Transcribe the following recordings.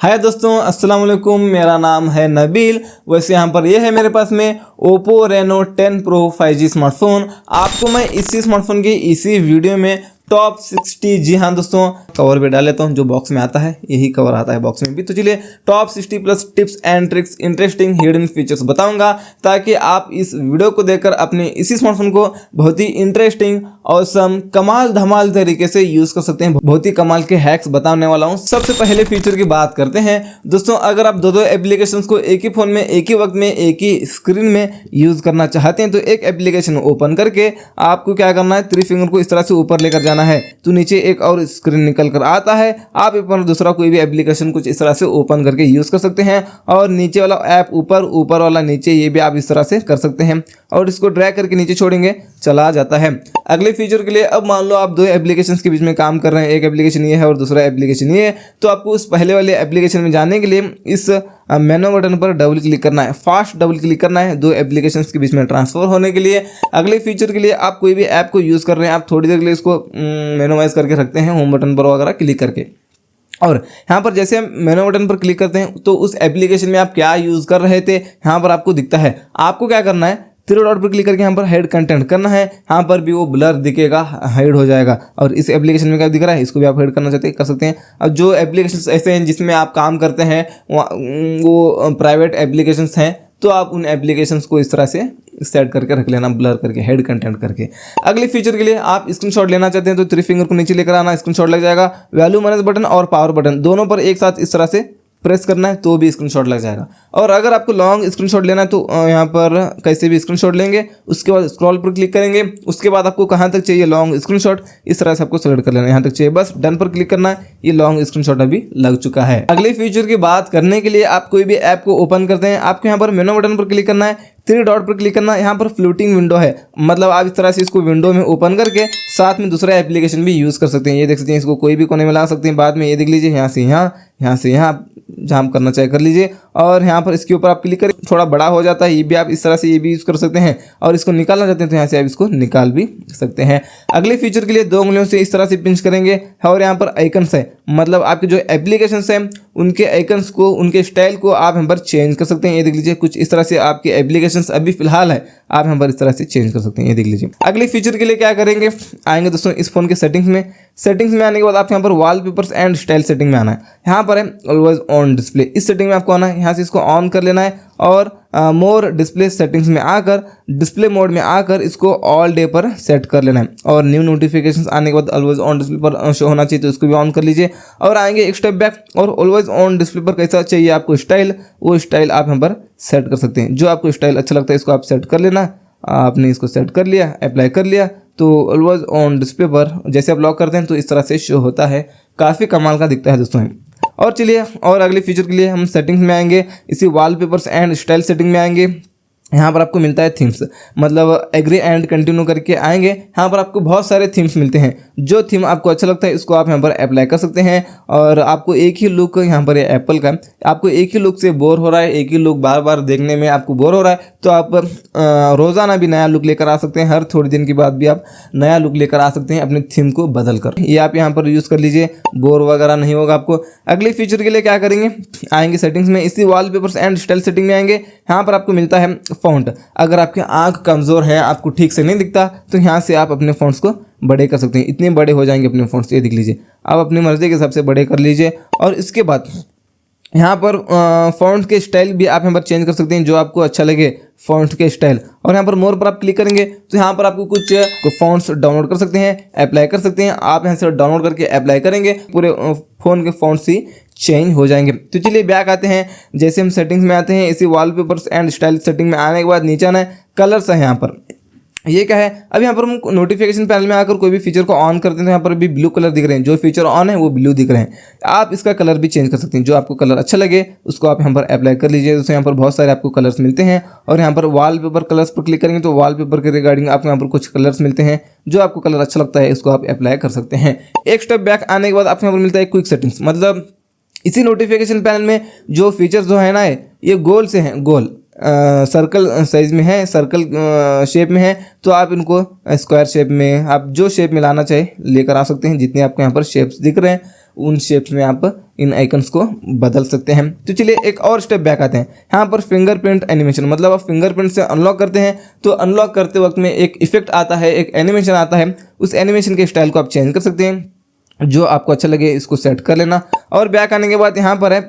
हाय दोस्तों, अस्सलाम वालेकुम। मेरा नाम है नबील। वैसे यहाँ पर ये है मेरे पास में Oppo Reno 10 Pro 5G smartphone. आपको मैं इसी स्मार्टफोन की इसी वीडियो में टॉप 60, जी हाँ दोस्तों, कवर भी डाल लेता हूँ। जो बॉक्स में आता है यही कवर आता है बॉक्स में भी। तो चलिए top 60 plus tips and tricks, interesting hidden features बताऊंगा, ताकि आप इस वीडियो को देखकर अपने इसी स्मार्टफोन को बहुत ही इंटरेस्टिंग और कमाल धमाल तरीके से यूज कर सकते हैं। बहुत ही कमाल के हैक्स बताने वाला हूँ। सबसे पहले फीचर की बात करते हैं दोस्तों। अगर आप दो एप्लीकेशंस को एक ही फोन में एक ही वक्त में एक ही स्क्रीन में यूज करना चाहते हैं, तो एक एप्लीकेशन ओपन करके आपको क्या करना है, 3 फिंगर को इस तरह से ऊपर लेकर जाना है, तो नीचे एक और स्क्रीन निकल कर आता है। आप पर दूसरा कोई भी एप्लीकेशन कुछ इस तरह से ओपन करके यूज कर सकते हैं, और नीचे वाला ऐप ऊपर, ऊपर वाला नीचे, ये भी आप इस तरह से कर सकते हैं। और इसको ड्रैग करके नीचे छोड़ेंगे, चला जाता है। अगले फीचर के लिए, अब मान लो आप दो एप्लीकेशंस के बीच में काम कर रहे हैं, एक एप्लीकेशन ये है और दूसरा एप्लीकेशन ये है, तो आपको उस पहले वाले एप्लीकेशन में जाने के लिए इस मेनू बटन पर डबल क्लिक करना है, फास्ट डबल क्लिक करना है, दो एप्लीकेशंस के बीच में ट्रांसफर होने के लिए। अगले फीचर के लिए, आप कोई भी ऐप को यूज़ कर रहे हैं, आप थोड़ी देर के लिए इसको मिनिमाइज करके रखते हैं, होम बटन पर वगैरह क्लिक करके। और यहाँ पर जैसे हम मेनू बटन पर क्लिक करते हैं, तो उस एप्लीकेशन में आप क्या यूज़ कर रहे थे यहाँ पर आपको दिखता है। आपको क्या करना है, 3 डॉट पर क्लिक करके यहाँ पर हाइड कंटेंट करना है। यहाँ पर भी वो ब्लर दिखेगा, हाइड हो जाएगा। और इस एप्लीकेशन में क्या दिख रहा है, इसको भी आप हाइड करना चाहते हैं, कर सकते हैं। अब जो एप्लीकेशंस ऐसे हैं जिसमें आप काम करते हैं, वो प्राइवेट एप्लीकेशंस हैं, तो आप उन एप्लीकेशंस को इस तरह से सेट करके रख लेना, ब्लर करके, हेड कंटेंट करके। अगले फीचर के लिए, आप स्क्रीनशॉट लेना चाहते हैं, तो 3 फिंगर को नीचे लेकर आना, स्क्रीनशॉट लग जाएगा। वैल्यू मैनेज बटन और पावर बटन दोनों पर एक साथ इस तरह से प्रेस करना है, तो भी स्क्रीनशॉट लग जाएगा। और अगर आपको लॉन्ग स्क्रीनशॉट लेना है, तो यहाँ पर कैसे भी स्क्रीनशॉट लेंगे, उसके बाद स्क्रॉल पर क्लिक करेंगे। उसके बाद आपको कहाँ तक चाहिए लॉन्ग स्क्रीनशॉट, इस तरह से आपको सेलेक्ट कर लेना है, यहाँ तक चाहिए, बस डन पर क्लिक करना है। ये लॉन्ग स्क्रीनशॉट अभी लग चुका है। अगले फीचर की बात करने के लिए, आप कोई भी ऐप को ओपन करते हैं, आपको यहाँ पर मेनू बटन पर क्लिक करना है, 3 डॉट पर क्लिक करना है। यहाँ पर फ्लोटिंग विंडो है, मतलब आप इस तरह से इसको विंडो में ओपन करके साथ में दूसरा एप्लीकेशन भी यूज़ कर सकते हैं। ये देख सकते हैं, इसको कोई भी कोने में ला सकते हैं। बाद में ये देख लीजिए, यहाँ से यहाँ, यहाँ से यहाँ, जहाँ करना चाहे कर लीजिए। और यहाँ पर इसके ऊपर आप क्लिक करें, थोड़ा बड़ा हो जाता है, ये भी आप इस तरह से ये भी यूज़ कर सकते हैं। और इसको निकालना चाहते हैं तो यहाँ से आप इसको निकाल भी सकते हैं। अगले फीचर के लिए 2 उंगलियों से इस तरह से पिंच करेंगे, और यहाँ पर आइकन्स है, मतलब आपके जो एप्लीकेशंस हैं उनके आइकन्स को, उनके स्टाइल को आप यहाँ पर चेंज कर सकते हैं। ये देख लीजिए, कुछ इस तरह से आपके एप्लीकेशंस अभी फिलहाल है, आप यहाँ पर इस तरह से चेंज कर सकते हैं। ये देख लीजिए। अगले फीचर के लिए क्या करेंगे, आएंगे दोस्तों इस फोन के सेटिंग्स में। सेटिंग्स में आने के बाद आप यहाँ पर वॉलपेपर्स एंड स्टाइल सेटिंग में आना है। यहाँ पर है ऑलवेज ऑन डिस्प्ले, इस सेटिंग में आपको आना है, यहाँ से इसको ऑन कर लेना है। और मोर डिस्प्ले सेटिंग्स में आकर, डिस्प्ले मोड में आकर इसको ऑल डे पर सेट कर लेना है। और न्यू नोटिफिकेशंस आने के बाद ऑलवेज ऑन डिस्प्ले पर शो होना चाहिए, तो इसको भी ऑन कर लीजिए। और आएंगे एक स्टेप बैक, और ऑलवेज ऑन डिस्प्ले पर कैसा चाहिए आपको स्टाइल, वो स्टाइल आप यहाँ पर सेट कर सकते हैं। जो आपको स्टाइल अच्छा लगता है इसको आप सेट कर लेना। आपने इसको सेट कर लिया, अप्लाई कर लिया, तो ऑलवेज ऑन डिस्प्ले पर जैसे आप लॉक करते हैं तो इस तरह से शो होता है। काफ़ी कमाल का दिखता है दोस्तों। और चलिए, और अगले फीचर के लिए हम सेटिंग्स में आएंगे, इसी वॉलपेपर्स एंड स्टाइल सेटिंग में आएंगे। यहाँ पर आपको मिलता है थीम्स, मतलब एग्री एंड कंटिन्यू करके आएंगे। यहाँ पर आपको बहुत सारे थीम्स मिलते हैं। जो थीम आपको अच्छा लगता है इसको आप यहाँ पर अप्लाई कर सकते हैं। और आपको एक ही लुक, यहाँ पर एप्पल का, आपको एक ही लुक से बोर हो रहा है, एक ही लुक बार बार देखने में आपको बोर हो रहा है, तो आप रोज़ाना भी नया लुक लेकर आ सकते हैं। हर थोड़ी दिन के बाद भी आप नया लुक लेकर आ सकते हैं अपने थीम को बदल कर। ये आप यहाँ पर यूज़ कर लीजिए, बोर वगैरह नहीं होगा आपको। अगले फीचर के लिए क्या करेंगे, आएंगे सेटिंग्स में, इसी वॉलपेपर्स एंड स्टाइल सेटिंग में आएंगे। यहाँ पर आपको मिलता है फ़ॉन्ट। अगर आपकी आंख कमज़ोर है, आपको ठीक से नहीं दिखता, तो यहाँ से आप अपने फ़ॉन्ट्स को बड़े कर सकते हैं। इतने बड़े हो जाएंगे अपने फ़ॉन्ट्स, ये देख लीजिए। आप अपनी मर्ज़ी के हिसाब से बड़े कर लीजिए। और इसके बाद यहाँ पर फ़ॉन्ट के स्टाइल भी आप यहाँ पर चेंज कर सकते हैं, जो आपको अच्छा लगे फ़ॉन्ट के स्टाइल। और यहाँ पर मोर पर आप क्लिक करेंगे, तो यहाँ पर आपको कुछ फ़ॉन्ट्स डाउनलोड कर सकते हैं, अप्लाई कर सकते हैं। आप यहाँ से डाउनलोड करके अप्लाई करेंगे, पूरे फ़ोन के फ़ॉन्ट्स ही चेंज हो जाएंगे। तो चलिए बैक आते हैं। जैसे हम सेटिंग्स में आते हैं, इसी वॉलपेपर्स एंड स्टाइल सेटिंग में आने के बाद नीचे आना है, कलर्स है यहाँ पर। ये क्या है, अब यहाँ पर हम नोटिफिकेशन पैनल में आकर कोई भी फीचर को ऑन करते हैं, तो यहाँ पर भी ब्लू कलर दिख रहे हैं। जो फीचर ऑन है वो ब्लू दिख रहे हैं। आप इसका कलर भी चेंज कर सकते हैं, जो आपको कलर अच्छा लगे उसको आप यहाँ पर अप्लाई कर लीजिए। दोस्तों यहाँ पर बहुत सारे आपको कलर्स मिलते हैं। और यहाँ पर वॉलपेपर कलर्स पर क्लिक करेंगे, तो वॉलपेपर के रिगार्डिंग आपको यहाँ पर कुछ कलर्स मिलते हैं। जो आपको कलर अच्छा लगता है इसको आप अप्लाई कर सकते हैं। एक स्टेप बैक आने के बाद आपको यहाँ पर मिलता है क्विक सेटिंग्स, मतलब इसी नोटिफिकेशन पैनल में जो फीचर्स जो है ना, ये गोल से हैं, गोल सर्कल साइज में है, सर्कल शेप में है, तो आप इनको स्क्वायर शेप में, आप जो शेप में लाना चाहे लेकर आ सकते हैं, जितने आपको यहाँ पर शेप्स दिख रहे हैं उन शेप्स में आप इन आइकन्स को बदल सकते हैं। तो चलिए एक और स्टेप बैक आते हैं। यहाँ पर फिंगरप्रिंट एनिमेशन, मतलब आप फिंगरप्रिंट से अनलॉक करते हैं तो अनलॉक करते वक्त में एक इफेक्ट आता है, एक एनिमेशन आता है। उस एनिमेशन के स्टाइल को आप चेंज कर सकते हैं, जो आपको अच्छा लगे इसको सेट कर लेना। और बैक आने के बाद यहाँ पर है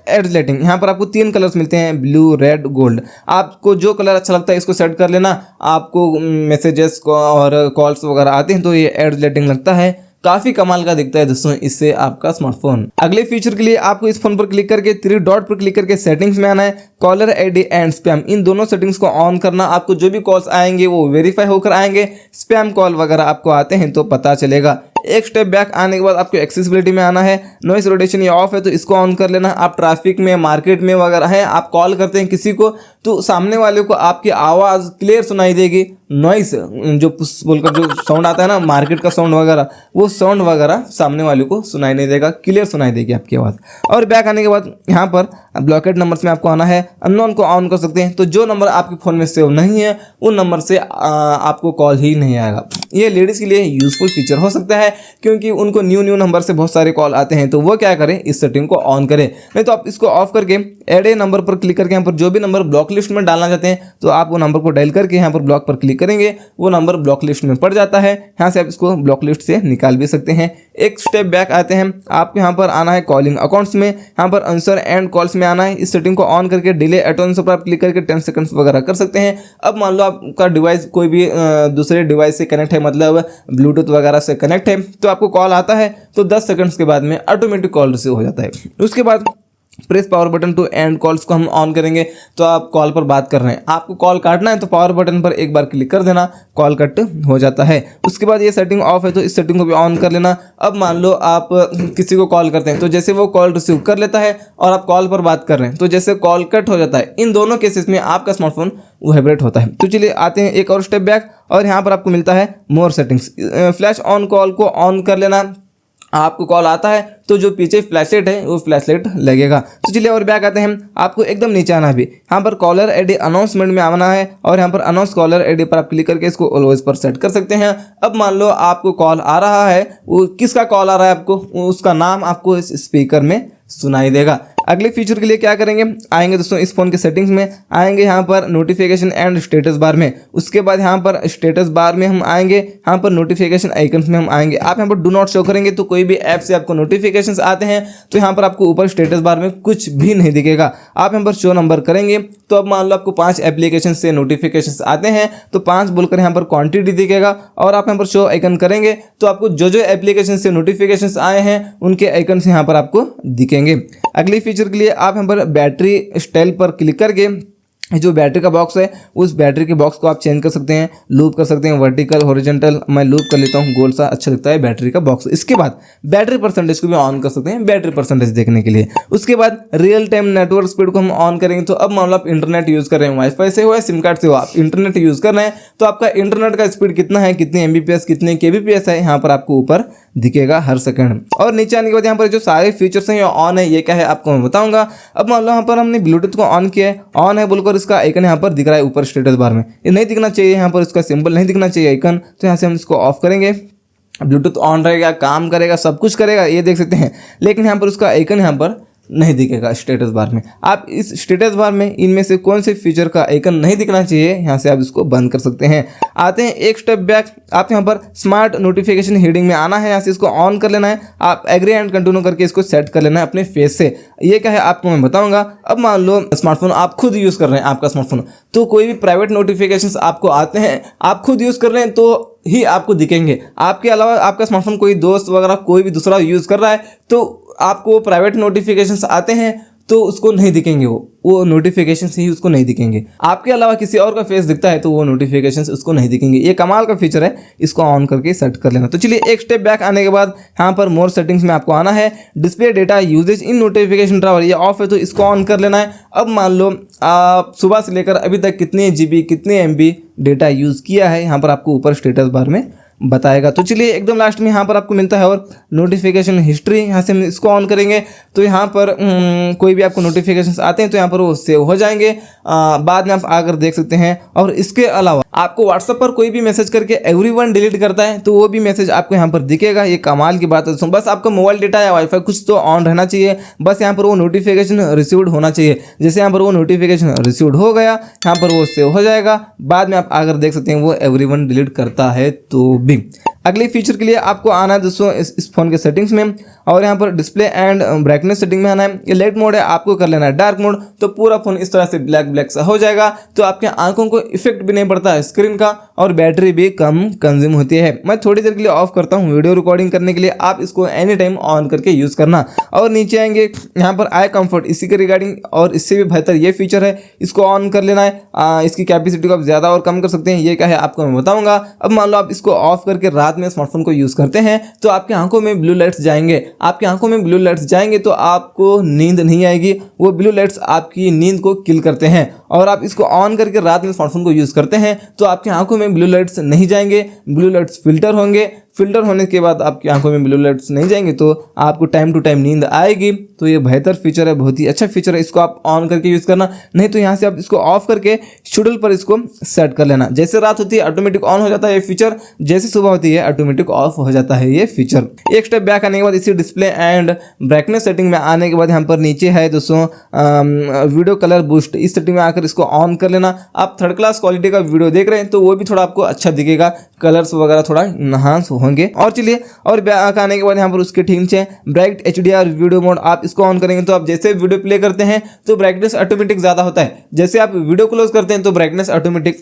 एड्स लाइटिंग। यहाँ पर आपको 3 कलर्स मिलते हैं, ब्लू, रेड, गोल्ड। आपको जो कलर अच्छा लगता है इसको सेट कर लेना। आपको मैसेजेस को और कॉल्स वगैरह आते हैं तो ये एड्स लाइटिंग लगता है, काफी कमाल का दिखता है दोस्तों इससे आपका स्मार्टफोन। अगले फीचर के लिए आपको इस फोन पर क्लिक करके 3 डॉट पर क्लिक करके सेटिंग्स में आना है। कॉलर आईडी एंड स्पैम, इन दोनों सेटिंग्स को ऑन करना। आपको जो भी कॉल्स आएंगे वो वेरीफाई होकर आएंगे। स्पैम कॉल वगैरह आपको आते हैं तो पता चलेगा। एक स्टेप बैक आने के बाद आपको एक्सेसिबिलिटी में आना है। नॉइस रोटेशन ये ऑफ है तो इसको ऑन कर लेना। आप ट्रैफिक में, मार्केट में वगैरह हैं, आप कॉल करते हैं किसी को तो सामने वाले को आपकी आवाज़ क्लियर सुनाई देगी। नॉइस जो पुश बोलकर जो साउंड आता है ना, मार्केट का साउंड वगैरह, वो साउंड वगैरह सामने वाले को सुनाई नहीं देगा, क्लियर सुनाई देगी आपकी आवाज़। और बैक आने के बाद यहाँ पर ब्लॉकेड नंबर्स में आपको आना है। अननोन को ऑन कर सकते हैं, तो जो नंबर आपके फ़ोन में सेव नहीं है उन नंबर से आपको कॉल ही नहीं आएगा। ये लेडीज़ के लिए यूजफुल फीचर हो सकता है क्योंकि उनको न्यू नंबर से बहुत सारे कॉल आते हैं, तो वो क्या करें, इस सेटिंग को ऑन करें। नहीं तो आप इसको ऑफ करके ऐड ए नंबर पर क्लिक करके यहाँ पर जो भी नंबर ब्लॉक लिस्ट में डालना चाहते हैं तो आप वो नंबर को डायल करके यहाँ पर ब्लॉक पर क्लिक करेंगे, वो नंबर ब्लॉक लिस्ट में पड़ जाता है। यहाँ से आप इसको ब्लॉक लिस्ट से निकाल भी सकते हैं। एक स्टेप बैक आते हैं, आपको यहाँ पर आना है कॉलिंग अकाउंट्स में। यहाँ पर आंसर एंड कॉल्स में आना है। इस सेटिंग को ऑन करके डिले एटोन्स पर आप क्लिक करके 10 सेकंड्स वगैरह कर सकते हैं। अब मान लो आपका डिवाइस कोई भी दूसरे डिवाइस से कनेक्ट है, मतलब ब्लूटूथ वगैरह से कनेक्ट है, तो आपको कॉल आता है तो 10 सेकंड्स के बाद में ऑटोमेटिक कॉल रिसीव हो जाता है। उसके बाद press power button to end calls को हम ऑन करेंगे तो आप कॉल पर बात कर रहे हैं, आपको कॉल काटना है तो पावर बटन पर एक बार क्लिक कर देना, कॉल कट हो जाता है। उसके बाद ये सेटिंग ऑफ है तो इस सेटिंग को भी ऑन कर लेना। अब मान लो आप किसी को कॉल करते हैं तो जैसे वो कॉल रिसीव कर लेता है और आप कॉल पर बात कर रहे हैं तो जैसे कॉल कट हो जाता है, इन दोनों केसेस में आपका स्मार्टफोन वाइब्रेट होता है। तो चलिए आते हैं एक और स्टेप बैक और यहाँ पर आपको मिलता है मोर सेटिंग्स। फ्लैश ऑन कॉल को ऑन कर लेना। आपको कॉल आता है तो जो पीछे फ्लैशलाइट है वो फ्लैशलाइट लगेगा। तो चलिए और बैक आते हैं, आपको एकदम नीचे आना भी, यहाँ पर कॉलर आईडी अनाउंसमेंट में आना है और यहाँ पर अनाउंस कॉलर आईडी पर आप क्लिक करके इसको ऑलवेज पर सेट कर सकते हैं। अब मान लो आपको कॉल आ रहा है, वो किसका कॉल आ रहा है आपको, उसका नाम आपको इस स्पीकर में सुनाई देगा। अगले फीचर के लिए क्या करेंगे, आएंगे दोस्तों इस फोन के सेटिंग्स में, आएंगे यहाँ पर नोटिफिकेशन एंड स्टेटस बार में। उसके बाद यहाँ पर स्टेटस बार में हम आएंगे, यहाँ पर नोटिफिकेशन आइकन्स में हम आएंगे। आप यहाँ पर डू नॉट शो करेंगे तो कोई भी ऐप से आपको नोटिफिकेशंस आते हैं तो यहाँ पर आपको ऊपर स्टेटस बार में कुछ भी नहीं दिखेगा। आप यहाँ पर शो नंबर करेंगे तो अब मान लो आपको 5 एप्लीकेशन से नोटिफिकेशंस आते हैं तो 5 बोलकर यहाँ पर क्वांटिटी दिखेगा। और आप यहाँ पर शो आइकन करेंगे तो आपको जो जो एप्लीकेशन से नोटिफिकेशंस आए हैं उनके आइकन्स यहाँ पर आपको दिखेंगे। अगले फीचर के लिए आप यहाँ पर बैटरी स्टाइल पर क्लिक करके जो बैटरी का बॉक्स है उस बैटरी के बॉक्स को आप चेंज कर सकते हैं, लूप कर सकते हैं, वर्टिकल, हॉरिजॉन्टल। मैं लूप कर लेता हूँ, गोल सा अच्छा लगता है बैटरी का बॉक्स। इसके बाद बैटरी परसेंटेज को भी ऑन कर सकते हैं बैटरी परसेंटेज देखने के लिए। उसके बाद रियल टाइम नेटवर्क स्पीड को हम ऑन करेंगे। तो अब मान लो आप इंटरनेट यूज़ कर रहे हैं, वाईफाई से हो या सिम कार्ड से हो, आप इंटरनेट यूज़ कर रहे हैं तो आपका इंटरनेट का स्पीड कितना है, कितने MBPS, कितने KBPS है, यहाँ पर आपको ऊपर दिखेगा हर सेकंड। और नीचे आने के बाद यहाँ पर जो सारे फीचर्स हैं ये ऑन है, ये क्या है आपको मैं बताऊंगा। अब मान लो यहाँ पर हमने ब्लूटूथ को ऑन किया है, ऑन है बोलकर इसका आइकन यहाँ पर दिख रहा है ऊपर स्टेटस बार में, ये नहीं दिखना चाहिए, यहाँ पर इसका सिंबल नहीं दिखना चाहिए आइकन। तो यहाँ से हम इसको ऑफ करेंगे, ब्लूटूथ ऑन रहेगा, काम करेगा, सब कुछ करेगा, ये देख सकते हैं। लेकिन यहाँ पर उसका आइकन यहाँ पर नहीं दिखेगा स्टेटस बार में। आप इस स्टेटस बार में इनमें से कौन से फीचर का आइकन नहीं दिखना चाहिए, यहाँ से आप इसको बंद कर सकते हैं। आते हैं एक स्टेप बैक, आप यहाँ पर स्मार्ट नोटिफिकेशन हेडिंग में आना है, यहाँ से इसको ऑन कर लेना है। आप एग्री एंड कंटिन्यू करके इसको सेट कर लेना है अपने फेस से। ये क्या है आपको मैं बताऊंगा। अब मान लो स्मार्टफोन आप खुद यूज़ कर रहे हैं, आपका स्मार्टफोन, तो कोई भी प्राइवेट नोटिफिकेशंस आपको आते हैं, आप खुद यूज़ कर रहे हैं तो ही आपको दिखेंगे। आपके अलावा आपका स्मार्टफोन कोई दोस्त वगैरह कोई भी दूसरा यूज़ कर रहा है तो आपको प्राइवेट नोटिफिकेशंस आते हैं तो उसको नहीं दिखेंगे, वो नोटिफिकेशंस ही उसको नहीं दिखेंगे। आपके अलावा किसी और का फेस दिखता है तो वो नोटिफिकेशंस उसको नहीं दिखेंगे। ये कमाल का फीचर है, इसको ऑन करके सेट कर लेना। तो चलिए एक स्टेप बैक आने के बाद यहाँ पर मोर सेटिंग्स में आपको आना है। Display data usage in notification travel ये ऑफ है तो इसको ऑन कर लेना है। अब मान लो आप सुबह से लेकर अभी तक कितने GB कितने MB डेटा यूज़ किया है, यहाँ पर आपको ऊपर स्टेटस बार में बताएगा। तो चलिए एकदम लास्ट में यहाँ पर आपको मिलता है और नोटिफिकेशन हिस्ट्री, यहाँ से हम इसको ऑन करेंगे तो यहाँ पर कोई भी आपको नोटिफिकेशंस आते हैं तो यहाँ पर वो सेव हो जाएंगे, बाद में आप आकर देख सकते हैं। और इसके अलावा आपको व्हाट्सएप पर कोई भी मैसेज करके एवरीवन डिलीट करता है तो वो भी मैसेज आपको यहाँ पर दिखेगा। ये कमाल की बात है। बस आपका मोबाइल डेटा या वाईफाई कुछ तो ऑन रहना चाहिए, बस यहाँ पर वो नोटिफिकेशन रिसीव्ड होना चाहिए। जैसे यहाँ पर वो नोटिफिकेशन रिसीव्ड हो गया, यहाँ पर वो सेव हो जाएगा, बाद में आप आकर देख सकते हैं वो एवरीवन डिलीट करता है तो भी। अगले फीचर के लिए आपको आना है दोस्तों इस फोन के सेटिंग्स में, और यहाँ पर डिस्प्ले एंड ब्राइटनेस सेटिंग में आना है। ये लाइट मोड है, आपको कर लेना है डार्क मोड, तो पूरा फोन इस तरह से ब्लैक सा हो जाएगा। तो आपके आंखों को इफेक्ट भी नहीं पड़ता है स्क्रीन का, और बैटरी भी कम कंज्यूम होती है। मैं थोड़ी देर के लिए ऑफ करता हूँ वीडियो रिकॉर्डिंग करने के लिए, आप इसको एनी टाइम ऑन करके यूज़ करना। और नीचे आएंगे यहाँ पर आई कंफर्ट, इसी के रिगार्डिंग और इससे भी बेहतर ये फीचर है, इसको ऑन कर लेना है। इसकी कैपेसिटी को आप ज़्यादा और कम कर सकते हैं, ये क्या है आपको मैं बताऊँगा। अब मान लो आप इसको ऑफ करके रात में स्मार्टफोन को यूज़ करते हैं तो आपकी आंखों में ब्लू लाइट्स जाएंगे। आपकी आंखों में ब्लू लाइट्स जाएंगे तो आपको नींद नहीं आएगी, वो ब्लू लाइट्स आपकी नींद को किल करते हैं। और आप इसको ऑन करके रात में स्मार्टफोन को यूज़ करते हैं तो आपकी आंखों में ब्लू लाइट्स नहीं जाएंगे, ब्लू लाइट्स फिल्टर होंगे। फिल्टर होने के बाद आपकी आंखों में ब्लू लाइट्स नहीं जाएंगे तो आपको टाइम टू टाइम नींद आएगी। तो ये बेहतर फीचर है, बहुत ही अच्छा फीचर है, इसको आप ऑन करके यूज़ करना। नहीं तो यहाँ से आप इसको ऑफ करके शेड्यूल पर इसको सेट कर लेना। जैसे रात होती है ऑटोमेटिक ऑन हो जाता है ये फीचर, जैसे सुबह होती है ऑटोमेटिक ऑफ हो जाता है ये फीचर। एक स्टेप बैक आने के बाद इसी डिस्प्ले एंड ब्राइटनेस सेटिंग में आने के बाद यहाँ पर नीचे है दोस्तों वीडियो कलर बूस्ट, इस सेटिंग में आकर इसको ऑन कर लेना। आप थर्ड क्लास क्वालिटी का वीडियो देख रहे हैं तो वो भी थोड़ा आपको अच्छा दिखेगा, कलर्स वगैरह थोड़ा इनहांस होंगे। और चलिए और बैक आने के बाद यहाँ पर उसके ठीक नीचे ब्राइट HDR वीडियो मोड, आप इसको ऑन करेंगे तो आप जैसे वीडियो प्ले करते हैं तो ब्राइटनेस ऑटोमेटिक ज़्यादा होता है। जैसे आप वीडियो क्लोज करते हैं तो ब्राइटनेस ऑटोमेटिक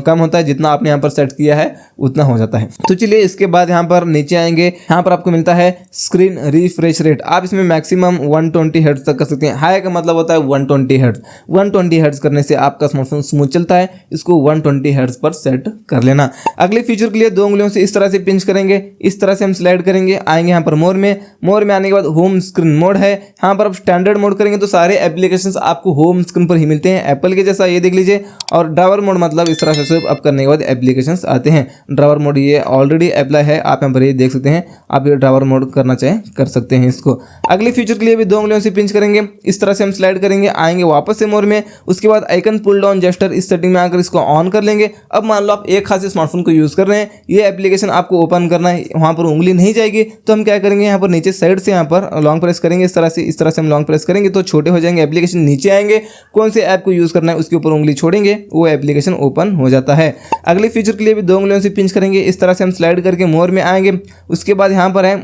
कम होता है, जितना आपने यहाँ पर सेट किया है उतना हो जाता है। तो चलिए इसके बाद यहाँ पर नीचे आएंगे, यहाँ पर आपको मिलता है स्क्रीन रिफ्रेश रेट। आप इसमें मैक्सिमम 120 हर्ट्ज तक कर सकते हैं। हाई का मतलब होता है 120 हर्ट्ज। 120 हर्ट्ज करने से आपका स्मार्टफोन स्मूथ चलता है, इसको 120 हर्ट्ज पर सेट कर लेना। अगले फीचर के लिए 2 उंगलियों से इस तरह से पिंच करेंगे, इस तरह से हम स्लाइड करेंगे, आएंगे यहाँ पर मोर में आने के बाद होम स्क्रीन मोड है। यहाँ पर आप स्टैंडर्ड मोड करेंगे तो सारे एप्लीकेशंस आपको होम स्क्रीन पर ही मिलते हैं, एप्पल के जैसा, ये देख लीजिए। और ड्राइवर मोड मतलब इस तरह से अप करने के बाद एप्लीकेशंस आते हैं। ड्राइवर मोड ये ऑलरेडी अप्लाई है, आप यहाँ पर ये देख सकते हैं। आप ये ड्राइवर मोड करना चाहें कर सकते हैं इसको। अगले फीचर के लिए भी 2 उंगलियों से पिंच करेंगे, इस तरह से हम स्लाइड करेंगे, आएंगे वापस से मोर में। उसके बाद आइकन पुल डाउन जेस्टर, इस सेटिंग में आकर इसको ऑन कर लेंगे। अब मान लो आप एक हाथ से स्मार्टफोन को यूज़ कर रहे हैं, ये एप्लीकेशन आपको ओपन करना है, वहाँ पर उंगली नहीं जाएगी तो हम क्या करेंगे, यहाँ पर नीचे साइड से यहाँ पर लॉन्ग प्रेस करेंगे, इस तरह से हम लॉन्ग प्रेस करेंगे तो छोटे हो जाएंगे एप्लीकेशन, नीचे आएंगे, कौन से ऐप को यूज़ करना है उसके ऊपर उंगली छोड़ेंगे, वो एप्लीकेशन ओपन हो जाता है। अगले फीचर के लिए भी 2 उंगलियों से पिंच करेंगे, इस तरह से हम स्लाइड करके मोर में आएंगे। उसके बाद यहाँ पर है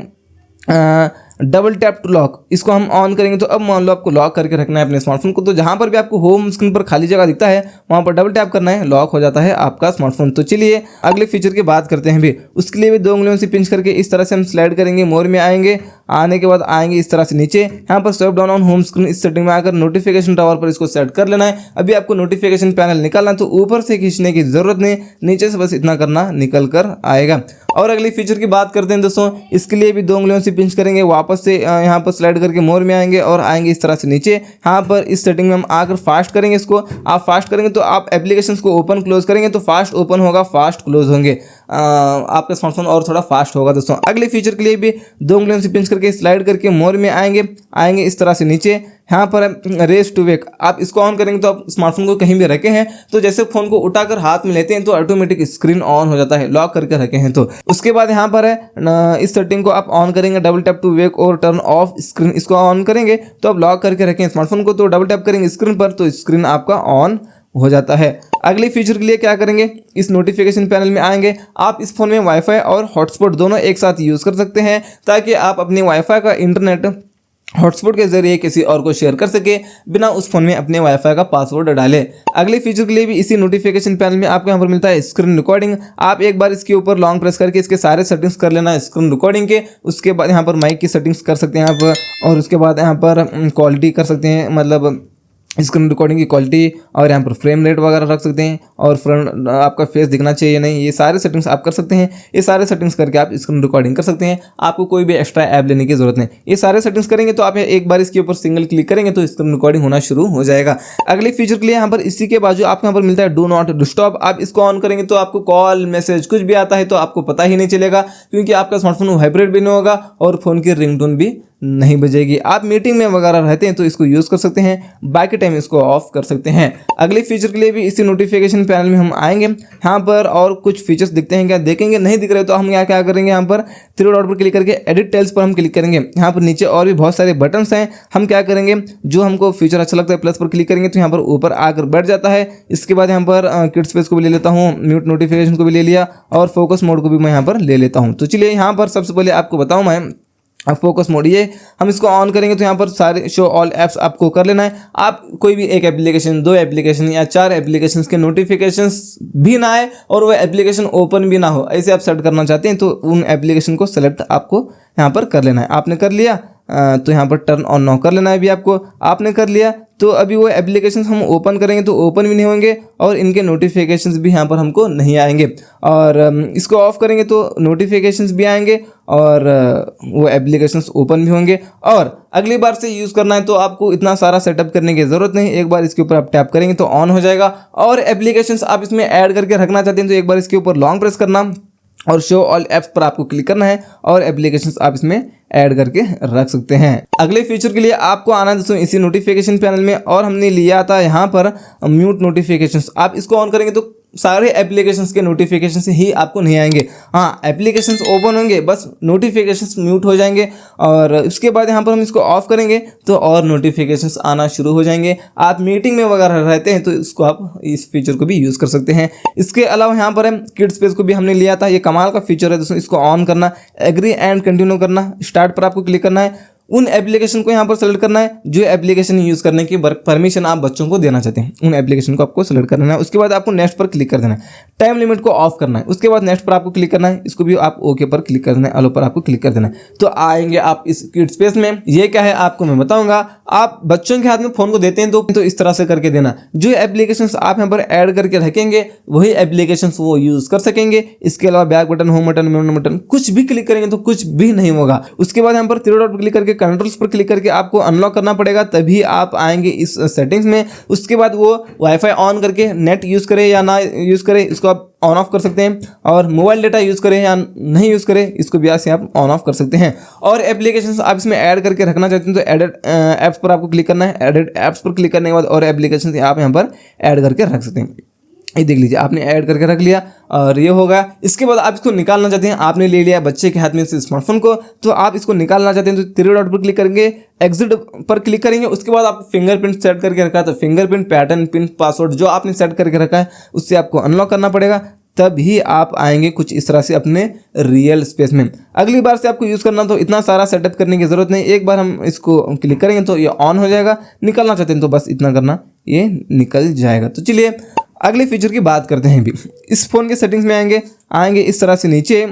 डबल टैप टू लॉक, इसको हम ऑन करेंगे तो अब मान लो आपको लॉक करके रखना है अपने स्मार्टफोन को, तो जहाँ पर भी आपको होम स्क्रीन पर खाली जगह दिखता है वहाँ पर डबल टैप करना है, लॉक हो जाता है आपका स्मार्टफोन। तो चलिए अगले फीचर की बात करते हैं भी। उसके लिए भी 2 उंगलियों से पिंच करके इस तरह से हम स्लाइड करेंगे, मोर में आएंगे, आने के बाद आएंगे इस तरह से नीचे, यहाँ पर swipe down on home screen, इस सेटिंग में आकर नोटिफिकेशन टावर पर इसको सेट कर लेना है। अभी आपको नोटिफिकेशन पैनल निकालना है तो ऊपर से खींचने की जरूरत नहीं, नीचे से बस इतना करना, निकल कर आएगा। और अगली फीचर की बात करते हैं दोस्तों, इसके लिए भी 2 उंगलियों से पिंच करेंगे, वापस से यहाँ पर स्लाइड करके मोर में आएंगे और आएंगे इस तरह से नीचे। यहाँ पर इस सेटिंग में हम आकर फास्ट करेंगे इसको। आप फास्ट करेंगे तो आप एप्लीकेशंस को ओपन क्लोज करेंगे तो फास्ट ओपन होगा, फास्ट क्लोज होंगे, आपका स्मार्टफोन और थोड़ा फास्ट होगा दोस्तों। अगले फीचर के लिए भी 2 उंगलियों से पिंच करके स्लाइड करके मोर में आएंगे इस तरह से नीचे। यहाँ पर रेस टू वेक, आप इसको ऑन करेंगे तो आप स्मार्टफोन को कहीं भी रखे हैं तो जैसे फ़ोन को उठाकर हाथ में लेते हैं तो ऑटोमेटिक स्क्रीन ऑन हो जाता है, लॉक करके रखे हैं तो। उसके बाद यहाँ पर है इस सेटिंग को आप ऑन करेंगे, डबल टैप टू वेक और टर्न ऑफ स्क्रीन, इसको ऑन करेंगे तो आप लॉक करके रखें स्मार्टफोन को, तो डबल टैप करेंगे स्क्रीन पर तो स्क्रीन आपका ऑन हो जाता है। अगले फीचर के लिए क्या करेंगे, इस नोटिफिकेशन पैनल में आएंगे। आप इस फोन में वाईफाई और हॉटस्पॉट दोनों एक साथ यूज़ कर सकते हैं ताकि आप अपने वाईफाई का इंटरनेट हॉटस्पॉट के जरिए किसी और को शेयर कर सके बिना उस फोन में अपने वाईफाई का पासवर्ड डाले। अगले फीचर के लिए भी इसी नोटिफिकेशन पैनल में आपको यहाँ पर मिलता है स्क्रीन रिकॉर्डिंग। आप एक बार इसके ऊपर लॉन्ग प्रेस करके इसके सारे सेटिंग्स कर लेना स्क्रीन रिकॉर्डिंग के। उसके बाद यहाँ पर माइक की सेटिंग्स कर सकते हैं आप, और उसके बाद यहाँ पर क्वालिटी कर सकते हैं, मतलब स्क्रीन रिकॉर्डिंग की क्वालिटी और यहाँ पर फ्रेम रेट वगैरह रख सकते हैं, और फ्रंट आपका फेस दिखना चाहिए नहीं, ये सारे सेटिंग्स आप कर सकते हैं। ये सारे सेटिंग्स करके आप स्क्रीन रिकॉर्डिंग कर सकते हैं, आपको कोई भी एक्स्ट्रा ऐप लेने की जरूरत नहीं। ये सारे सेटिंग्स करेंगे तो आप एक बार इसके ऊपर सिंगल क्लिक करेंगे तो स्क्रीन रिकॉर्डिंग होना शुरू हो जाएगा। अगले फीचर के लिए यहाँ पर इसी के बाजू आपको यहाँ पर मिलता है डू नॉट डिस्टर्ब। आप इसको ऑन करेंगे तो आपको कॉल मैसेज कुछ भी आता है तो आपको पता ही नहीं चलेगा, क्योंकि आपका स्मार्टफोन वाइब्रेट भी नहीं होगा और फोन की रिंगटोन भी नहीं बजेगी। आप मीटिंग में वगैरह रहते हैं तो इसको यूज़ कर सकते हैं, बाकी टाइम इसको ऑफ कर सकते हैं। अगले फीचर के लिए भी इसी नोटिफिकेशन पैनल में हम आएंगे, यहाँ पर और कुछ फीचर्स दिखते हैं क्या, देखेंगे नहीं दिख रहे तो हम क्या करेंगे, यहाँ पर थ्री डॉट पर क्लिक करके एडिट टेल्स पर हम क्लिक करेंगे। यहाँ पर नीचे और भी बहुत सारे बटन्स हैं, हम क्या करेंगे जो हमको फीचर अच्छा लगता है प्लस पर क्लिक करेंगे तो यहाँ पर ऊपर आकर बैठ जाता है। इसके बाद यहाँ पर किड स्पेस को भी ले लेता हूँ, म्यूट नोटिफिकेशन को भी ले लिया और फोकस मोड को भी मैं यहाँ पर ले लेता हूँ। तो चलिए यहाँ पर सबसे पहले आपको बताऊँ मैं अब फोकस मोड, ये हम इसको ऑन करेंगे तो यहाँ पर सारे शो ऑल ऐप्स आपको कर लेना है। आप कोई भी एक एप्लीकेशन, दो एप्लीकेशन या चार एप्लीकेशन के नोटिफिकेशंस भी ना आए और वो एप्लीकेशन ओपन भी ना हो, ऐसे आप सेट करना चाहते हैं तो उन एप्लीकेशन को सेलेक्ट आपको यहाँ पर कर लेना है। आपने कर लिया तो यहाँ पर टर्न ऑन नो कर लेना है। अभी आपको आपने कर लिया तो अभी वो एप्लीकेशंस हम ओपन करेंगे तो ओपन भी नहीं होंगे और इनके नोटिफिकेशंस भी यहाँ पर हमको नहीं आएंगे, और इसको ऑफ करेंगे तो नोटिफिकेशंस भी आएंगे और वो एप्लीकेशंस ओपन भी होंगे। और अगली बार से यूज़ करना है तो आपको इतना सारा सेटअप करने की ज़रूरत नहीं, एक बार इसके ऊपर आप टैप करेंगे तो ऑन हो जाएगा। और एप्लीकेशंस आप इसमें ऐड करके रखना चाहते हैं तो एक बार इसके ऊपर लॉन्ग प्रेस करना और शो ऑल ऐप्स पर आपको क्लिक करना है और एप्लीकेशंस आप इसमें ऐड करके रख सकते हैं। अगले फीचर के लिए आपको आना है दोस्तों इसी नोटिफिकेशन पैनल में, और हमने लिया था यहाँ पर म्यूट नोटिफिकेशंस। आप इसको ऑन करेंगे तो सारे एप्लीकेशंस के नोटिफिकेशन ही आपको नहीं आएंगे। हाँ, एप्लीकेशंस ओपन होंगे, बस नोटिफिकेशंस म्यूट हो जाएंगे। और उसके बाद यहाँ पर हम इसको ऑफ करेंगे तो और नोटिफिकेशंस आना शुरू हो जाएंगे। आप मीटिंग में वगैरह रहते हैं तो इसको आप इस फीचर को भी यूज़ कर सकते हैं। इसके अलावा यहाँ पर किड स्पेस को भी हमने लिया था, ये कमाल का फीचर है दोस्तों। इसको ऑन करना, एग्री एंड कंटिन्यू करना, स्टार्ट पर आपको क्लिक करना है, उन एप्लीकेशन को यहाँ पर सेलेक्ट करना है जो एप्लीकेशन यूज़ करने की परमिशन आप बच्चों को देना चाहते हैं, उन एप्लीकेशन को आपको सेलेक्ट करना है। उसके बाद आपको नेक्स्ट पर क्लिक कर देना है, टाइम लिमिट को ऑफ करना है। उसके बाद नेक्स्ट पर आपको क्लिक करना है, इसको भी आप ओके पर क्लिक कर देना है, अलो पर आपको क्लिक कर देना है। तो आएंगे आप इस किड स्पेस में। ये क्या है आपको मैं बताऊंगा। आप बच्चों के हाथ में फ़ोन को देते हैं तो इस तरह से करके देना, जो एप्लीकेशन आप यहाँ पर ऐड करके रखेंगे वही एप्लीकेशन वो यूज़ कर सकेंगे। इसके अलावा बैक बटन, होम बटन, मेनू बटन कुछ भी क्लिक करेंगे तो कुछ भी नहीं होगा। उसके बाद यहाँ पर थ्री डॉट पर क्लिक करके कंट्रोल्स पर क्लिक करके आपको अनलॉक करना पड़ेगा, तभी आप आएंगे इस सेटिंग्स में। उसके बाद वो वाईफाई ऑन करके नेट यूज़ करे या ना यूज़ करे इसको आप ऑन ऑफ कर सकते हैं, और मोबाइल डेटा यूज़ करें या नहीं यूज़ करें इसको भी ऐसे आप ऑन ऑफ कर सकते हैं। और एप्लीकेशंस आप इसमें ऐड करके रखना चाहते हैं तो एडिट ऐप्स पर आपको क्लिक करना है। एडिट ऐप्स पर क्लिक करने के बाद और एप्लीकेशंस आप यहाँ पर ऐड करके रख सकते हैं। ये देख लीजिए आपने ऐड करके रख लिया और ये होगा। इसके बाद आप इसको निकालना चाहते हैं, आपने ले लिया बच्चे के हाथ में से स्मार्टफोन को, तो आप इसको निकालना चाहते हैं तो थ्री डॉट पर क्लिक करेंगे, एग्जिट पर क्लिक करेंगे। उसके बाद आप फिंगरप्रिंट सेट करके रखा है तो फिंगरप्रिंट, पैटर्न, पिन, पासवर्ड जो आपने सेट करके रखा है उससे आपको अनलॉक करना पड़ेगा, तभी आप आएंगे कुछ इस तरह से अपने रियल स्पेस में। अगली बार से आपको यूज़ करना तो इतना सारा सेटअप करने की ज़रूरत नहीं, एक बार हम इसको क्लिक करेंगे तो ये ऑन हो जाएगा। निकलना चाहते हैं तो बस इतना करना, ये निकल जाएगा। तो चलिए अगले फीचर की बात करते हैं। भी इस फ़ोन के सेटिंग्स में आएंगे इस तरह से। नीचे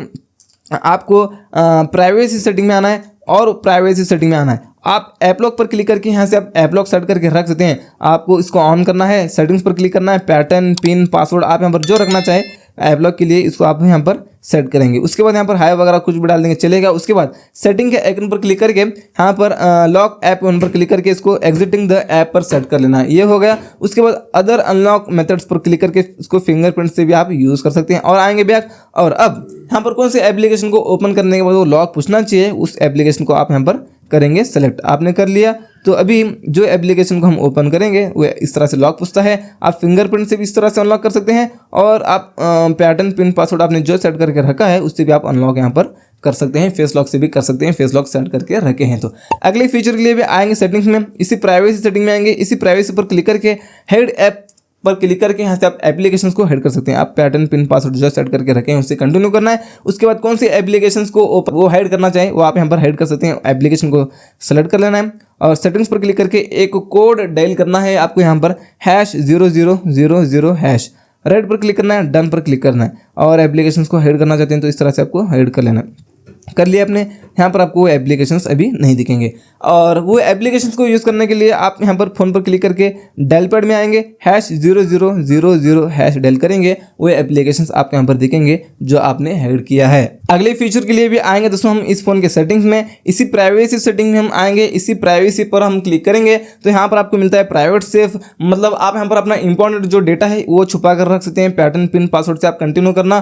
आपको प्राइवेसी सेटिंग में आना है और प्राइवेसी सेटिंग में आना है। आप ऐप लॉक पर क्लिक करके यहाँ से आप ऐप लॉक सेट करके रख सकते हैं। आपको इसको ऑन करना है, सेटिंग्स पर क्लिक करना है, पैटर्न, पिन, पासवर्ड आप यहाँ पर जो रखना चाहे ऐप लॉक के लिए इसको आप यहाँ पर सेट करेंगे। उसके बाद यहाँ पर हाई वगैरह कुछ भी डाल देंगे चलेगा। उसके बाद सेटिंग के आइकन पर क्लिक करके यहाँ पर लॉक ऐप वन पर क्लिक करके इसको एग्जिटिंग द ऐप पर सेट कर लेना है, ये हो गया। उसके बाद अदर अनलॉक मेथड्स पर क्लिक करके इसको फिंगरप्रिंट से भी आप यूज़ कर सकते हैं। और आएंगे बैक, और अब यहाँ पर कौन से एप्लीकेशन को ओपन करने के बाद वो लॉक पूछना चाहिए, उस एप्लीकेशन को आप यहाँ पर करेंगे सेलेक्ट। आपने कर लिया तो अभी जो एप्लीकेशन को हम ओपन करेंगे वो इस तरह से लॉक पूछता है। आप फिंगरप्रिंट से भी इस तरह से अनलॉक कर सकते हैं, और आप पैटर्न, पिन, पासवर्ड आपने जो सेट करके रखा है उससे भी आप अनलॉक यहाँ पर कर सकते हैं। फेस लॉक से भी कर सकते हैं, फेस लॉक सेट करके रखे हैं। तो अगले फीचर के लिए भी आएंगे सेटिंग्स में, इसी प्राइवेसी सेटिंग में आएंगे। इसी प्राइवेसी पर क्लिक करके हेड ऐप पर क्लिक करके यहाँ से आप एप्लीकेशंस को हेड कर सकते हैं। आप पैटर्न, पिन, पासवर्ड जो सेट करके रखें उससे कंटिन्यू करना है। उसके बाद कौन सी एप्लीकेशंस को वो हेड करना चाहें वो आप यहाँ पर हेड कर सकते हैं। एप्लीकेशन को सेलेक्ट कर लेना है और सेटिंग्स पर क्लिक करके एक कोड डायल करना है आपको यहाँ पर #0000#। रेड पर क्लिक करना है, डन पर क्लिक करना है, और एप्लीकेशंस को हेड करना चाहते हैं तो इस तरह से आपको हेड कर लेना है। कर लिया आपने। यहाँ पर आपको वो एप्लीकेशंस अभी नहीं दिखेंगे। और वो एप्लीकेशंस को यूज़ करने के लिए आप यहाँ पर फ़ोन पर क्लिक करके डायल पैड में आएंगे, #0000 डायल करेंगे, वो एप्लीकेशंस आपको यहाँ पर दिखेंगे जो आपने ऐड किया है। अगले फीचर के लिए भी आएंगे दोस्तों हम इस फ़ोन के सेटिंग्स में, इसी प्राइवेसी सेटिंग में हम आएंगे, इसी प्राइवेसी पर हम क्लिक करेंगे तो यहाँ पर आपको मिलता है प्राइवेट सेफ। मतलब आप यहाँ पर अपना इंपॉर्टेंट जो डेटा है वो छुपा कर रख सकते हैं। पैटर्न पिन पासवर्ड से आप कंटिन्यू करना,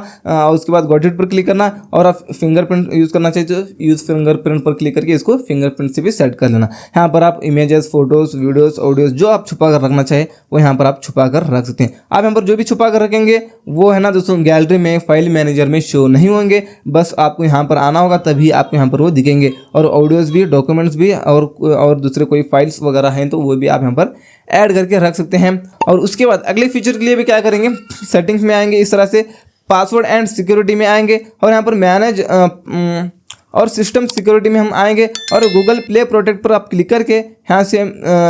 उसके बाद गॉट इट पर क्लिक करना, और आप फिंगरप्रिंट यूज़ करना चाहिए तो यूज़ फिंगरप्रिंट पर क्लिक करके इसको फिंगरप्रिंट से भी सेट कर लेना। यहाँ पर आप इमेजेस, फोटोज़, वीडियोस, ऑडियोज़ जो आप छुपा कर रखना चाहे वो यहाँ पर आप छुपा कर रख सकते हैं। आप यहाँ पर जो भी छुपा कर रखेंगे वो है ना दोस्तों गैलरी में, फाइल मैनेजर में शो नहीं होंगे। बस आपको यहाँ पर आना होगा तभी आपको यहाँ पर वो दिखेंगे। और ऑडियोज़ भी, डॉक्यूमेंट्स भी और दूसरे कोई फाइल्स वगैरह हैं तो वो भी आप यहाँ पर ऐड करके रख सकते हैं। और उसके बाद अगले फीचर के लिए भी क्या करेंगे, सेटिंग्स में आएंगे, इस तरह से पासवर्ड एंड सिक्योरिटी में आएंगे और यहाँ पर मैनेज और सिस्टम सिक्योरिटी में हम आएंगे और गूगल प्ले प्रोटेक्ट पर आप क्लिक करके यहाँ से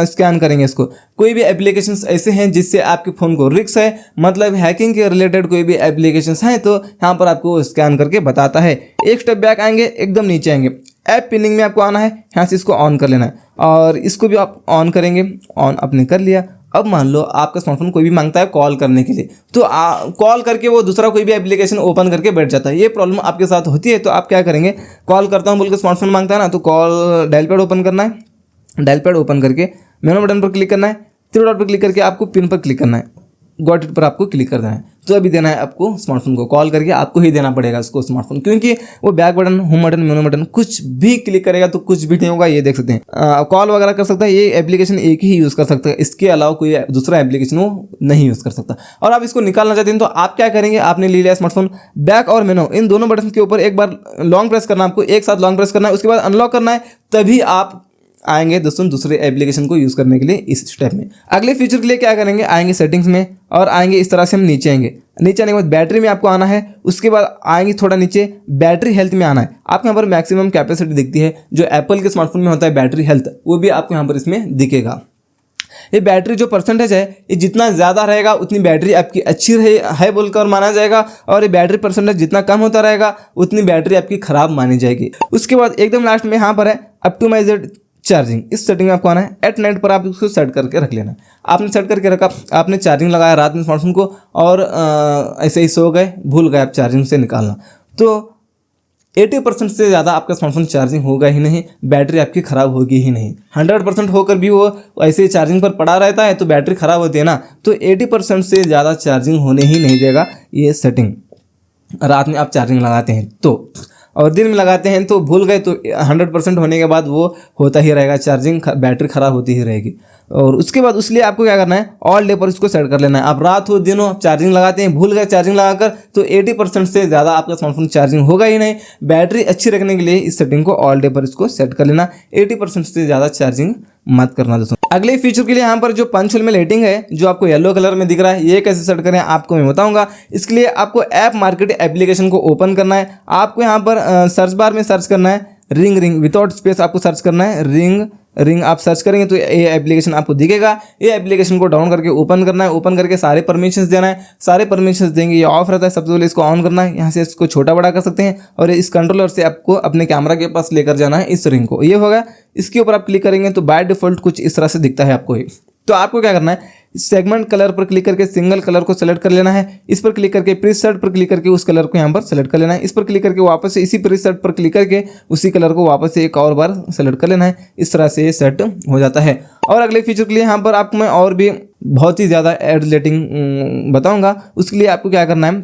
स्कैन करेंगे इसको। कोई भी एप्लीकेशंस ऐसे हैं जिससे आपके फ़ोन को रिस्क है, मतलब हैकिंग के रिलेटेड कोई भी एप्लीकेशंस हैं तो यहाँ पर आपको स्कैन करके बताता है। एक स्टेप बैक आएंगे, एकदम नीचे आएंगे, ऐप पिनिंग में आपको आना है, यहाँ से इसको ऑन कर लेना है और इसको भी आप ऑन करेंगे। ऑन आपने कर लिया। अब मान लो आपका स्मार्टफोन कोई भी मांगता है कॉल करने के लिए, तो कॉल करके वो दूसरा कोई भी एप्लीकेशन ओपन करके बैठ जाता है। ये प्रॉब्लम आपके साथ होती है तो आप क्या करेंगे, कॉल करता हूँ बोल के स्मार्टफोन मांगता है ना, तो कॉल डायल पैड ओपन करना है। डायल पैड ओपन करके मेनू बटन पर क्लिक करना है, 3 डॉट पर क्लिक करके आपको पिन पर क्लिक करना है, गॉट इट पर आपको क्लिक करना है। तो अभी देना है आपको स्मार्टफोन को, कॉल करके आपको ही देना पड़ेगा उसको स्मार्टफोन, क्योंकि वो बैक बटन, होम बटन, मेनू बटन कुछ भी क्लिक करेगा तो कुछ भी नहीं होगा। ये देख सकते हैं कॉल वगैरह कर सकता है, ये एप्लीकेशन एक ही यूज़ कर सकता है, इसके अलावा कोई दूसरा एप्लीकेशन वो नहीं यूज़ कर सकता। और आप इसको निकालना चाहते हैं तो आप क्या करेंगे, आपने ले लिया स्मार्टफोन, बैक और मेनू इन दोनों बटन के ऊपर एक बार लॉन्ग प्रेस करना, आपको एक साथ लॉन्ग प्रेस करना है, उसके बाद अनलॉक करना है, तभी आप आएंगे दोस्तों दूसरे एप्लीकेशन को यूज़ करने के लिए इस स्टेप में। अगले फीचर के लिए क्या करेंगे, आएंगे सेटिंग्स में और आएंगे इस तरह से हम नीचे आएंगे। नीचे आने के बाद बैटरी में आपको आना है, उसके बाद आएंगे थोड़ा नीचे, बैटरी हेल्थ में आना है। आपको यहाँ पर मैक्सिमम कैपेसिटी दिखती है, जो एप्पल के स्मार्टफोन में होता है बैटरी हेल्थ, वो भी आपको यहाँ पर इसमें दिखेगा। ये बैटरी जो परसेंटेज है ये जितना ज़्यादा रहेगा उतनी बैटरी आपकी अच्छी है बोलकर माना जाएगा, और ये बैटरी परसेंटेज जितना कम होता रहेगा उतनी बैटरी आपकी ख़राब मानी जाएगी। उसके बाद एकदम लास्ट में यहाँ पर है ऑप्टिमाइज्ड चार्जिंग, इस सेटिंग में आपको आना है। एट नाइट पर आप उसको सेट करके रख लेना। आपने सेट करके रखा, आपने चार्जिंग लगाया रात में स्मार्टफोन को और ऐसे ही सो गए, भूल गए आप चार्जिंग से निकालना, तो 80% से ज़्यादा आपका स्मार्टफोन चार्जिंग होगा ही नहीं, बैटरी आपकी ख़राब होगी ही नहीं। 100% होकर भी वो ऐसे ही चार्जिंग पर पड़ा रहता है तो बैटरी ख़राब होती है ना, तो 80% से ज़्यादा चार्जिंग होने ही नहीं देगा ये सेटिंग। रात में आप चार्जिंग लगाते हैं तो, और दिन में लगाते हैं तो भूल गए तो 100% होने के बाद वो होता ही रहेगा, चार्जिंग बैटरी ख़राब होती ही रहेगी। और उसके बाद उसलिए आपको क्या करना है, ऑल डे पर इसको सेट कर लेना है। आप रात हो दिन हो चार्जिंग लगाते हैं, भूल गए चार्जिंग लगाकर, तो 80% से ज़्यादा आपका स्मार्टफोन चार्जिंग होगा ही नहीं। बैटरी अच्छी रखने के लिए इस सेटिंग को ऑल डे पर इसको सेट कर लेना, 80% से ज़्यादा चार्जिंग मत करना दोस्तों। अगले फीचर के लिए यहाँ पर जो पंच होल में लाइटिंग है जो आपको येलो कलर में दिख रहा है, ये कैसे सेट करें आपको मैं बताऊंगा। इसके लिए आपको ऐप मार्केट एप्लीकेशन को ओपन करना है। आपको यहाँ पर सर्च बार में सर्च करना है रिंग विदाउट स्पेस, आपको सर्च करना है रिंग आप सर्च करेंगे तो ये एप्लीकेशन आपको दिखेगा। ये एप्लीकेशन को डाउन करके ओपन करना है, ओपन करके सारे परमिशंस देना है। सारे परमिशंस देंगे, ये ऑफ रहता है, सबसे पहले इसको ऑन करना है। यहाँ से इसको छोटा बड़ा कर सकते हैं और इस कंट्रोलर से आपको अपने कैमरा के पास लेकर जाना है इस रिंग को। ये होगा, इसके ऊपर आप क्लिक करेंगे तो बाय डिफॉल्ट कुछ इस तरह से दिखता है आपको ये। तो आपको क्या करना है, सेगमेंट कलर पर क्लिक करके सिंगल कलर को सेलेक्ट कर लेना है। इस पर क्लिक करके प्रीसेट पर क्लिक करके उस कलर को यहाँ पर सेलेक्ट कर लेना है। इस पर क्लिक करके वापस से इसी प्रीसेट पर क्लिक करके उसी कलर को वापस से एक और बार सेलेक्ट कर लेना है। इस तरह से ये सेट हो जाता है। और अगले फीचर के लिए यहाँ पर आपको मैं और भी बहुत ही ज़्यादा एड लाइटिंग बताऊँगा। उसके लिए आपको क्या करना है,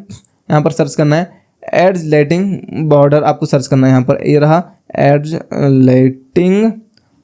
यहाँ पर सर्च करना है एड्स लाइटिंग बॉर्डर, आपको सर्च करना है। यहाँ पर ये रहा एड्स लाइटिंग,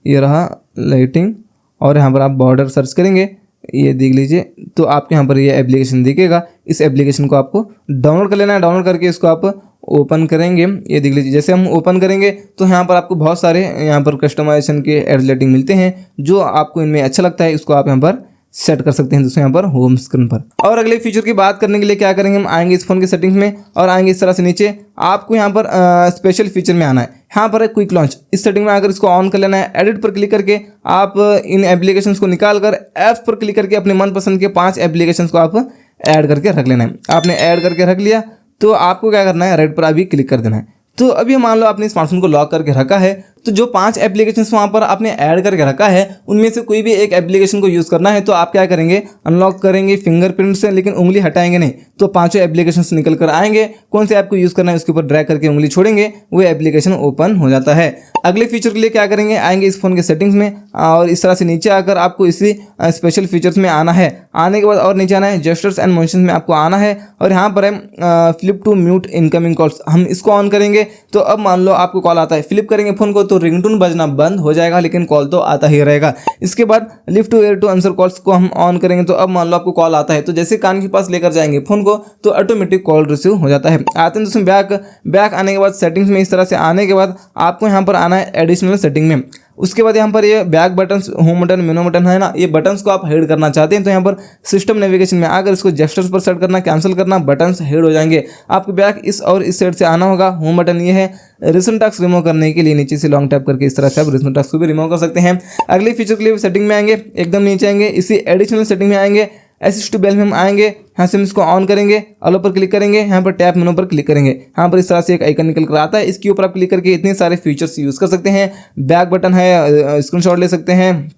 ये रहा लाइटिंग, और यहाँ पर आप बॉर्डर सर्च करेंगे, ये देख लीजिए तो आपके यहाँ पर ये एप्लीकेशन दिखेगा। इस एप्लीकेशन को आपको डाउनलोड कर लेना है। डाउनलोड करके इसको आप ओपन करेंगे, ये देख लीजिए। जैसे हम ओपन करेंगे तो यहाँ पर आपको बहुत सारे यहाँ पर कस्टमाइजेशन के एड लाइटिंग मिलते हैं, जो आपको इनमें अच्छा लगता है इसको आप यहाँ पर सेट कर सकते हैं दोस्तों यहाँ पर होम स्क्रीन पर। और अगले फीचर की बात करने के लिए क्या करेंगे, हम आएंगे इस फोन की सेटिंग्स में और आएंगे इस तरह से नीचे। आपको यहाँ पर स्पेशल फीचर में आना है। यहाँ पर है क्विक लॉन्च, इस सेटिंग में आकर इसको ऑन कर लेना है। एडिट पर क्लिक करके आप इन एप्लीकेशंस को निकाल कर ऐप्स पर क्लिक करके अपने मनपसंद के 5 एप्लीकेशंस को आप ऐड करके रख लेना है। आपने ऐड करके रख लिया तो आपको क्या करना है, राइट पर अभी क्लिक कर देना है। तो अभी मान लो आपने स्मार्टफोन को लॉक करके रखा है, तो जो 5 एप्लीकेशंस वहाँ पर आपने ऐड करके रखा है उनमें से कोई भी एक एप्लीकेशन को यूज़ करना है। तो आप क्या करेंगे, अनलॉक करेंगे फिंगरप्रिंट से, लेकिन उंगली हटाएंगे नहीं, तो 5 एप्लीकेशंस निकल कर आएंगे। कौन से ऐप को यूज़ करना है उसके ऊपर ड्रैग करके उंगली छोड़ेंगे, वो एप्लीकेशन ओपन हो जाता है। अगले फीचर के लिए क्या करेंगे, आएंगे इस फोन के सेटिंग्स में और इस तरह से नीचे आकर आपको इसी स्पेशल फीचर्स में आना है। आने के बाद और नीचे आना है, जेस्चर्स एंड मोशंस में आपको आना है और यहाँ पर है flip to mute incoming calls, हम इसको ऑन करेंगे। तो अब मान लो आपको कॉल आता है, फ्लिप करेंगे फोन को तो रिंगटोन बजना बंद हो जाएगा, लेकिन कॉल तो आता ही रहेगा। इसके बाद lift to ear to answer calls को हम ऑन करेंगे, तो अब मान लो आपको कॉल आता है, तो जैसे कान के पास लेकर जाएंगे फोन को तो ऑटोमेटिक कॉल रिसीव हो जाता है। आते हैं दोस्तों बैक आने के बाद सेटिंग्स में, इस तरह से आने के बाद आपको यहाँ पर आना है एडिशनल सेटिंग में। उसके बाद यहाँ पर ये बैक बटन, होम बटन, मेनू बटन है ना, ये बटन्स को आप हाइड करना चाहते हैं तो यहाँ पर सिस्टम नेविगेशन में आकर इसको जेस्चर्स पर सेट करना, कैंसिल करना, बटन्स हाइड हो जाएंगे। आपको बैक इस और इस साइड से आना होगा। होम बटन ये है, रिसेंट टास्क रिमूव करने के लिए नीचे से लॉन्ग टैप करके इस तरह से आप रिसेंट टास्क को भी रिमूव कर सकते हैं। अगले फीचर के लिए सेटिंग में आएंगे, एकदम नीचे आएंगे, इसी एडिशनल सेटिंग में आएंगे, असिस्ट टू बेल में हम आएंगे, यहाँ से हम इसको ऑन करेंगे, ऑल पर क्लिक करेंगे, यहाँ पर टैप मेनू पर क्लिक करेंगे, यहाँ पर इस तरह से एक आइकन निकल कर आता है। इसके ऊपर आप क्लिक करके इतने सारे फीचर्स यूज़ कर सकते हैं। बैक बटन है, स्क्रीनशॉट ले सकते हैं,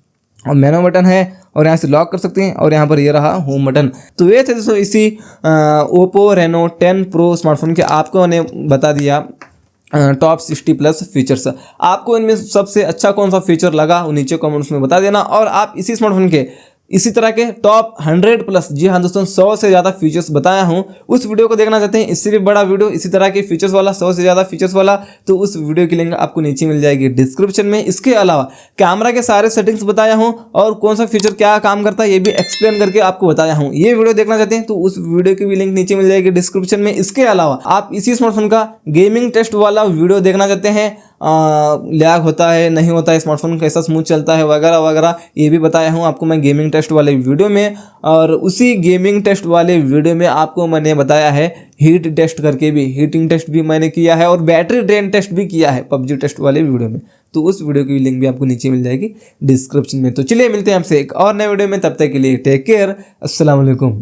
और मेनू बटन है, और यहाँ से लॉक कर सकते हैं, और यहाँ पर ये रहा होम बटन। तो ये थे दोस्तों इसी ओप्पो रेनो 10 प्रो स्मार्टफोन के आपको मैंने बता दिया टॉप 60+ फीचर्स। आपको इनमें सबसे अच्छा कौन सा फीचर लगा वो नीचे कमेंट्स में बता देना। और आप इसी स्मार्टफोन के इसी तरह के टॉप 100+, जी हाँ दोस्तों 100 से ज़्यादा फीचर्स बताया हूँ, उस वीडियो को देखना चाहते हैं, इससे भी बड़ा वीडियो इसी तरह के फीचर्स वाला, 100 से ज़्यादा फीचर्स वाला, तो उस वीडियो की लिंक आपको नीचे मिल जाएगी डिस्क्रिप्शन में। इसके अलावा कैमरा के सारे सेटिंग्स बताया हूँ और कौन सा फीचर क्या काम करता है ये भी एक्सप्लेन करके आपको बताया हूँ। ये वीडियो देखना चाहते हैं तो उस वीडियो की भी लिंक नीचे मिल जाएगी डिस्क्रिप्शन में। इसके अलावा आप इसी स्मार्टफोन का गेमिंग टेस्ट वाला वीडियो देखना चाहते हैं, लैग होता है नहीं होता है, स्मार्टफोन कैसा स्मूथ चलता है वगैरह वगैरह, ये भी बताया हूँ आपको मैं गेमिंग टेस्ट वाले वीडियो में। और उसी गेमिंग टेस्ट वाले वीडियो में आपको मैंने बताया है हीट टेस्ट करके भी, हीटिंग टेस्ट भी मैंने किया है और बैटरी ड्रेन टेस्ट भी किया है पबजी टेस्ट वाले वीडियो में। तो उस वीडियो की लिंक भी आपको नीचे मिल जाएगी डिस्क्रिप्शन में। तो चलिए मिलते हैं आपसे एक और नए वीडियो में, तब तक के लिए टेक केयर, अस्सलाम वालेकुम।